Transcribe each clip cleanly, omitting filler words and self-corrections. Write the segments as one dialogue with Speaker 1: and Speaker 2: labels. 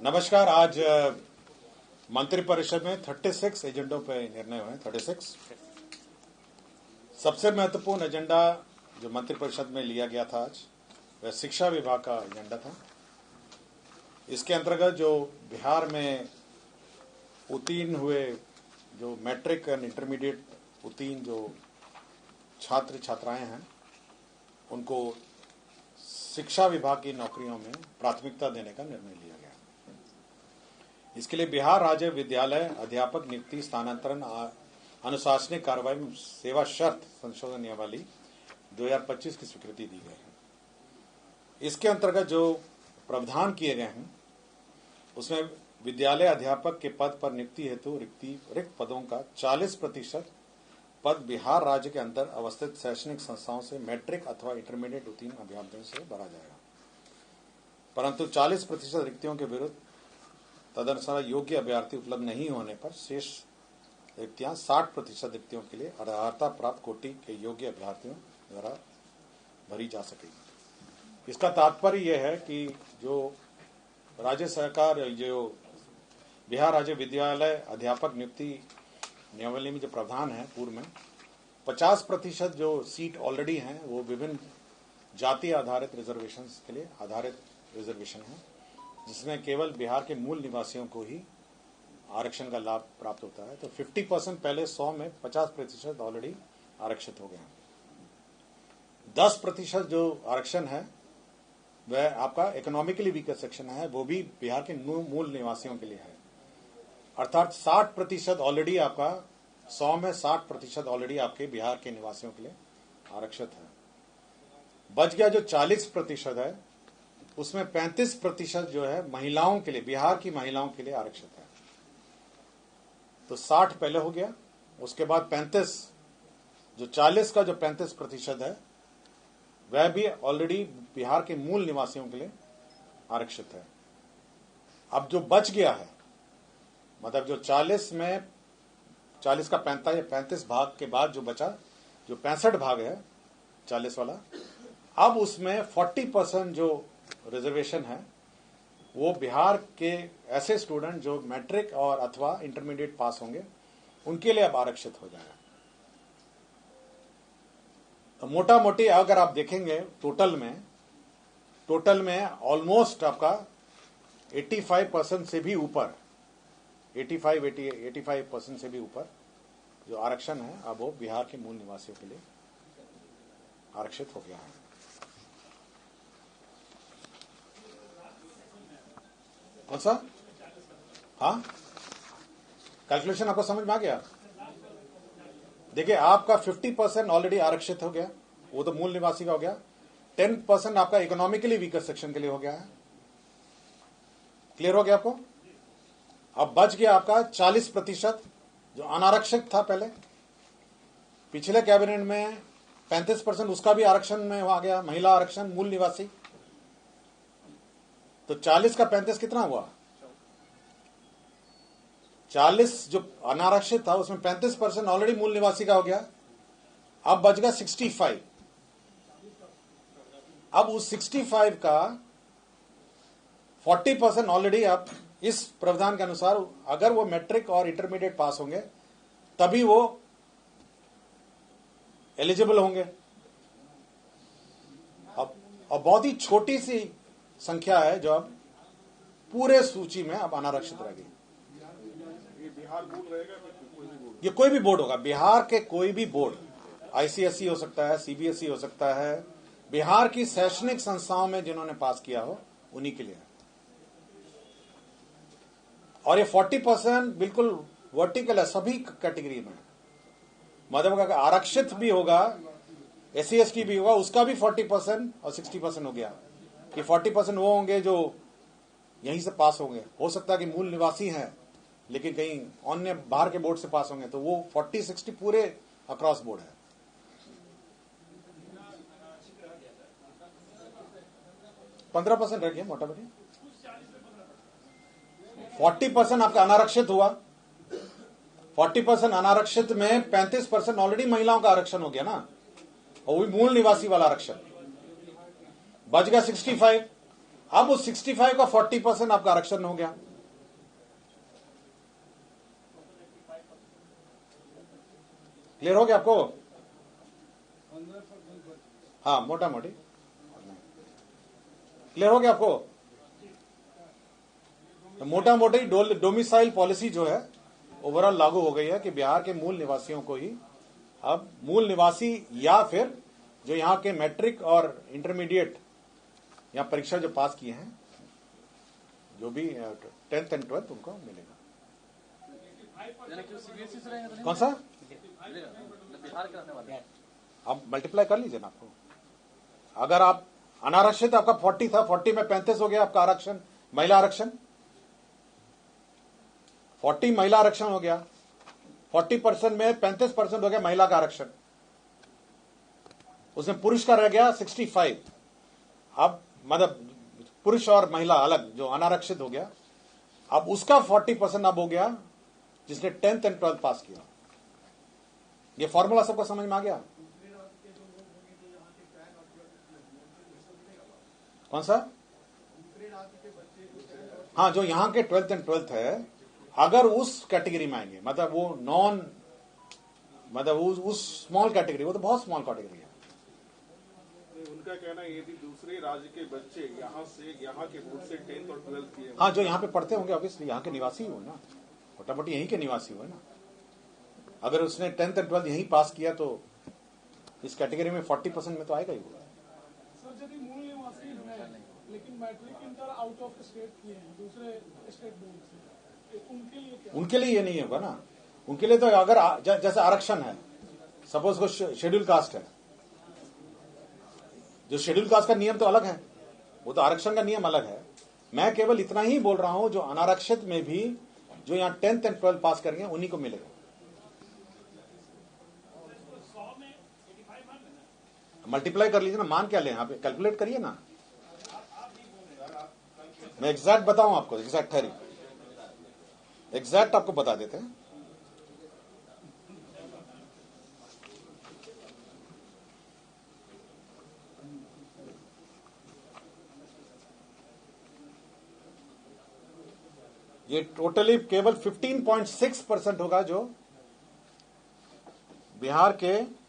Speaker 1: नमस्कार। आज मंत्रिपरिषद में 36 एजेंडों पर निर्णय हुए। 36 सबसे महत्वपूर्ण एजेंडा जो मंत्रिपरिषद में लिया गया था आज वह शिक्षा विभाग का एजेंडा था। इसके अंतर्गत जो बिहार में उत्तीर्ण हुए जो मैट्रिक एंड इंटरमीडिएट उत्तीर्ण जो छात्र छात्राएं हैं उनको शिक्षा विभाग की नौकरियों में प्राथमिकता देने का निर्णय लिया गया। इसके लिए बिहार राज्य विद्यालय अध्यापक नियुक्ति स्थानांतरण अनुशासनिक कार्रवाई में सेवा शर्त संशोधन नियमावली 2025 की स्वीकृति दी गई है। इसके अंतर्गत जो प्रावधान किए गए हैं उसमें विद्यालय अध्यापक के पद पर नियुक्ति हेतु रिक्त पदों का 40% पद बिहार राज्य के अंदर अवस्थित शैक्षणिक संस्थाओं से मैट्रिक अथवा इंटरमीडिएट उत्तीर्ण अभ्यर्थियों से भरा जाएगा, परंतु 40% रिक्तियों के विरुद्ध तदनुसार योग्य अभ्यर्थी उपलब्ध नहीं होने पर शेष रिक्तियां 60% रिक्तियों के लिए अर्हता प्राप्त कोटि के योग्य अभ्यर्थियों द्वारा भरी जा सकेगी। इसका तात्पर्य यह है कि जो राज्य सरकार जो बिहार राज्य विद्यालय अध्यापक नियुक्ति नियमावली में जो प्रावधान है पूर्व में 50% जो सीट ऑलरेडी हैं वो विभिन्न जाति आधारित रिजर्वेशन के लिए आधारित रिजर्वेशन है, जिसमें केवल बिहार के मूल निवासियों को ही आरक्षण का लाभ प्राप्त होता है। तो 50% पहले 100 में 50% ऑलरेडी आरक्षित हो गए हैं। 10% जो आरक्षण है वह आपका इकोनॉमिकली वीकर सेक्शन है, वो भी बिहार के मूल निवासियों के लिए है। अर्थात 60% ऑलरेडी आपका 100 में 60% ऑलरेडी आपके बिहार के निवासियों के लिए आरक्षित है। बच गया जो 40% है उसमें 35% जो है महिलाओं के लिए, बिहार की महिलाओं के लिए आरक्षित है। तो 60 पहले हो गया, उसके बाद 35 जो 40 का जो 35% है वह भी ऑलरेडी बिहार के मूल निवासियों के लिए आरक्षित है। अब जो बच गया है मतलब जो 40 में 40 का 35 भाग के बाद जो बचा जो 65 भाग है 40 वाला, अब उसमें 40% जो रिजर्वेशन है वो बिहार के ऐसे स्टूडेंट जो मैट्रिक और अथवा इंटरमीडिएट पास होंगे उनके लिए अब आरक्षित हो जाएगा। तो मोटा मोटी अगर आप देखेंगे टोटल में ऑलमोस्ट आपका 85% से भी ऊपर 85% से भी ऊपर जो आरक्षण है अब वो बिहार के मूल निवासियों के लिए आरक्षित हो गया है। कौन सा? हाँ, कैलकुलेशन आपको समझ में आ गया? देखिए आपका 50% ऑलरेडी आरक्षित हो गया, वो तो मूल निवासी का हो गया। 10% आपका इकोनॉमिकली वीकर सेक्शन के लिए हो गया है। क्लियर हो गया आपको? अब बच गया आपका 40% जो अनारक्षित था पहले। पिछले कैबिनेट में 35% उसका भी आरक्षण में आ गया, महिला आरक्षण मूल निवासी। तो 40 का 35 कितना हुआ? 40 जो अनारक्षित था उसमें 35% ऑलरेडी मूल निवासी का हो गया। अब बच गया 65। अब उस 65 का 40% ऑलरेडी आप इस प्रावधान के अनुसार अगर वो मैट्रिक और इंटरमीडिएट पास होंगे तभी वो एलिजिबल होंगे। अब बहुत ही छोटी सी संख्या है जो अब पूरे सूची में अब अनारक्षित रहेगी। ये कोई भी बोर्ड होगा, बिहार के कोई भी बोर्ड, आईसीएसई हो सकता है, सीबीएसई हो सकता है, बिहार की शैक्षणिक संस्थाओं में जिन्होंने पास किया हो उन्हीं के लिए। और ये 40% बिल्कुल वर्टिकल है सभी कैटेगरी में। मतलब अगर आरक्षित भी होगा, एससी एसटी भी होगा, उसका भी 40% और 60% हो गया कि 40% वो होंगे जो यहीं से पास होंगे। हो सकता है कि मूल निवासी हैं लेकिन कहीं अन्य बाहर के बोर्ड से पास होंगे, तो वो 40-60 पूरे अक्रॉस बोर्ड है। % रह गया मोटा मोटी। 40% आपका अनारक्षित हुआ। 40% अनारक्षित में 35% ऑलरेडी महिलाओं का आरक्षण हो गया ना, और वही मूल निवासी वाला आरक्षण। बच गया 65। अब उस 65 का 40% आपका आरक्षण हो गया। क्लियर हो गया आपको? हाँ, मोटा मोटी क्लियर हो गया आपको? तो मोटा मोटी डोमिसाइल पॉलिसी जो है ओवरऑल लागू हो गई है कि बिहार के मूल निवासियों को ही अब मूल निवासी या फिर जो यहाँ के मैट्रिक और इंटरमीडिएट या परीक्षा जो पास किए हैं, जो भी 10th एंड 12th उनको मिलेगा। कौन सा? आप मल्टीप्लाई कर लीजिए ना आपको। अगर आप अनारक्षित आपका 40 था, 40 में 35 हो गया आपका आरक्षण, महिला आरक्षण 40 महिला आरक्षण हो गया, 40% में 35% हो गया महिला का आरक्षण, उसमें पुरुष का रह गया 65। अब मतलब पुरुष और महिला अलग जो अनारक्षित हो गया, अब उसका 40% अब हो गया जिसने 10th एंड 12th पास किया। ये फॉर्मूला सबको समझ में आ गया? कौन सा? हाँ, जो यहाँ के 12th एंड 12th है, अगर उस कैटेगरी में आएंगे, मतलब वो नॉन, मतलब उस स्मॉल कैटेगरी, वो तो बहुत स्मॉल कैटेगरी है।
Speaker 2: उनका कहना है यदि दूसरे राज्य के बच्चे यहाँ के बोर्ड से 10th और 12th किए,
Speaker 1: हाँ, जो यहाँ पे पढ़ते होंगे ऑब्वियसली यहाँ के निवासी हो ना, मोटा मोटी यहीं के निवासी हो ना। अगर उसने 10th एंड 12th यहीं पास किया तो इस कैटेगरी में 40% में तो आएगा ही वो।
Speaker 3: सर, यदि मूल निवासी है लेकिन matric inter out of state किए हैं दूसरे स्टेट बोर्ड से, उनके लिए क्या?
Speaker 1: उनके लिए ये नहीं होगा ना। उनके लिए तो अगर जैसे आरक्षण है, सपोज को शेड्यूल कास्ट है, जो शेड्यूल कास्ट का नियम तो अलग है, वो तो आरक्षण का नियम अलग है। मैं केवल इतना ही बोल रहा हूं जो अनारक्षित में भी जो यहाँ 10th एंड 12th पास करेंगे उन्हीं को मिलेगा। मल्टीप्लाई कर लीजिए ना, मान क्या ले, यहाँ पे कैलकुलेट करिए ना। मैं एग्जैक्ट बताऊं आपको, एग्जैक्ट है, एग्जैक्ट आपको बता देते हैं। ये टोटली केवल 15.6% होगा जो बिहार के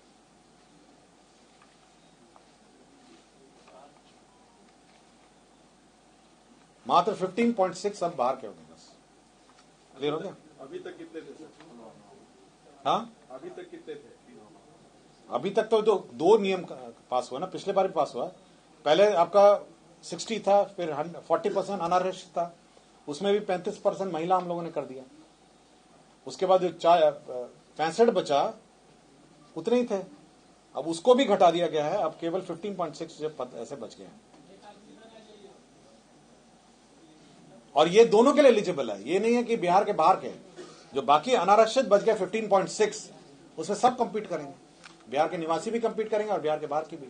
Speaker 1: मात्र 15.6 अब बाहर के होंगे। बस क्लियर हो गया?
Speaker 2: अभी तक कितने थे?
Speaker 1: हाँ,
Speaker 2: अभी तक कितने थे?
Speaker 1: अभी तक तो दो नियम पास हुआ ना, पिछले बार भी पास हुआ। पहले आपका 60 था, फिर 40% अनारक्षित था, उसमें भी 35% महिला हम लोगों ने कर दिया। उसके बाद जो 65 बचा उतने ही थे, अब उसको भी घटा दिया गया है। अब केवल 15.6 ऐसे बच गए हैं। और ये दोनों के लिए एलिजिबल है, ये नहीं है कि बिहार के बाहर के जो बाकी अनारक्षित बच गए 15.6, उसमें सब कंपीट करेंगे। बिहार के निवासी भी कंपीट करेंगे और बिहार के बाहर की भी।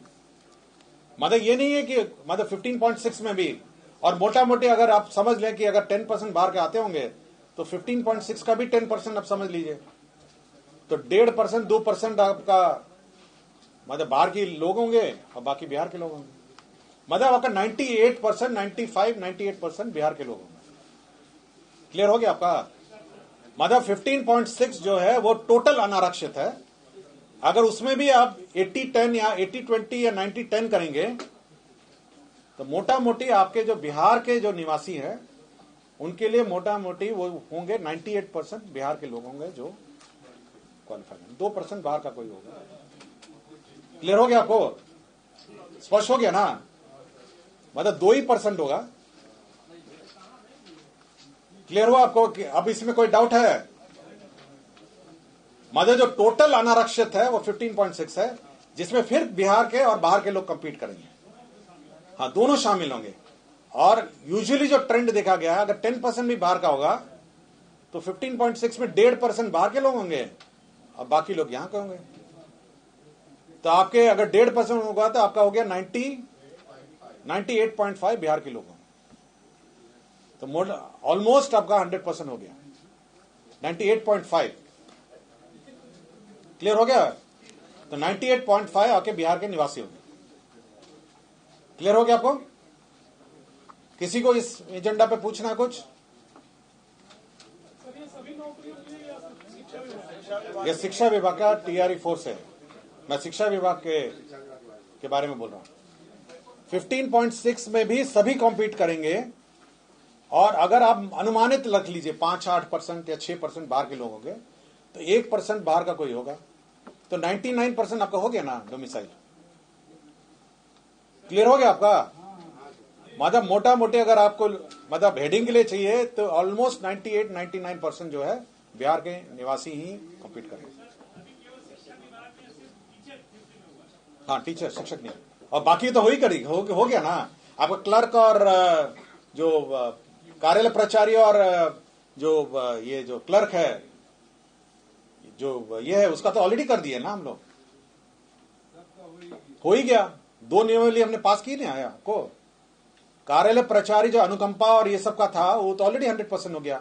Speaker 1: मतलब ये नहीं है कि मतलब 15.6 में भी, और मोटा मोटी अगर आप समझ लें कि अगर 10% बाहर के आते होंगे तो 15.6 का भी 10% आप समझ लीजिए, तो 1.5% 2% आपका मतलब बाहर के लोग होंगे और बाकी बिहार के लोग होंगे। मतलब आपका 98%, 95, 98% बिहार के लोग होंगे। क्लियर हो गया आपका? मतलब 15.6 जो है वो टोटल अनारक्षित है। अगर उसमें भी आप 80-10 या 80-20 या 90-10 करेंगे तो मोटा मोटी आपके जो बिहार के जो निवासी हैं उनके लिए मोटा मोटी वो होंगे 98% बिहार के लोग होंगे जो क्वालिफाई करेंगे। 2% बाहर का कोई होगा। क्लियर हो गया आपको? स्पष्ट हो गया ना? मतलब 2% होगा। क्लियर हुआ आपको? अब इसमें कोई डाउट है? मतलब जो टोटल अनारक्षित है वो 15.6 है, जिसमें फिर बिहार के और बाहर के लोग कंपीट करेंगे। हाँ, दोनों शामिल होंगे। और यूजुअली जो ट्रेंड देखा गया है, अगर 10% भी बाहर का होगा तो 15.6 में 1.5% बाहर के लोग होंगे और बाकी लोग यहां के होंगे। तो आपके अगर 1.5% होगा तो आपका हो गया 98.5 बिहार के लोग होंगे। तो ऑलमोस्ट आपका 100% हो गया, 98.5। क्लियर हो गया? तो 98.5 आपके बिहार के निवासी होंगे। क्लियर हो गया आपको? किसी को इस एजेंडा पे पूछना है कुछ?
Speaker 3: सर ये सभी नौकरियों के लिए या सिर्फ शिक्षा विभाग?
Speaker 1: यह शिक्षा विभाग का टीआरई फोर्स है। मैं शिक्षा विभाग के बारे में बोल रहा हूं। 15.6 में भी सभी कॉम्पीट करेंगे, और अगर आप अनुमानित रख लीजिए 5-8% या 6% बाहर के लोग होंगे, तो 1% बाहर का कोई होगा, तो 99% आपका हो गया ना डोमिसाइल। क्लियर हो गया आपका? मतलब मोटा मोटे अगर आपको मतलब हेडिंग के लिए चाहिए तो ऑलमोस्ट 98-99% जो है बिहार के निवासी ही कॉम्पीट करेंगे। हाँ, टीचर, शिक्षक नहीं, और बाकी तो हो ही करेगी, हो गया ना। आपका क्लर्क और जो कार्यालय प्राचार्य और जो ये जो क्लर्क है, जो ये है, उसका तो ऑलरेडी कर दिया ना हम लोग, हो ही गया। 2 नियमावली हमने पास की नहीं आया को। कार्यालय प्राचार्य जो अनुकंपा और ये सब का था वो तो ऑलरेडी 100% हो गया,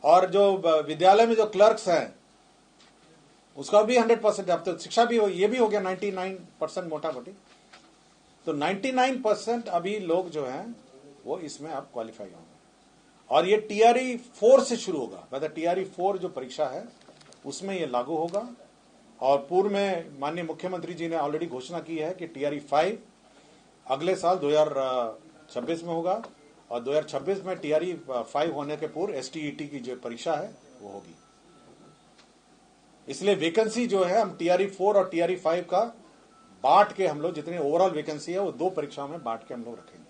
Speaker 1: और जो विद्यालय में जो क्लर्क्स हैं उसका भी 100%। अब तो शिक्षा भी ये भी हो गया 99% मोटा मोटी। तो 99% अभी लोग जो हैं वो इसमें आप क्वालिफाई होंगे, और ये टीआरई 4 से शुरू होगा। मतलब टीआरई 4 जो परीक्षा है उसमें ये लागू होगा, और पूर्व में माननीय मुख्यमंत्री जी ने ऑलरेडी घोषणा की है कि टीआरई 5 अगले साल 2026 में होगा, और 2026 में टीआरई 5 होने के पूर्व एसटीईटी की जो परीक्षा है वो होगी। इसलिए वैकेंसी जो है हम टीआरई 4 और टीआरई 5 का बांट के हम लोग जितनी ओवरऑल वैकेंसी है वो 2 परीक्षाओं में बांट के हम लोग रखेंगे।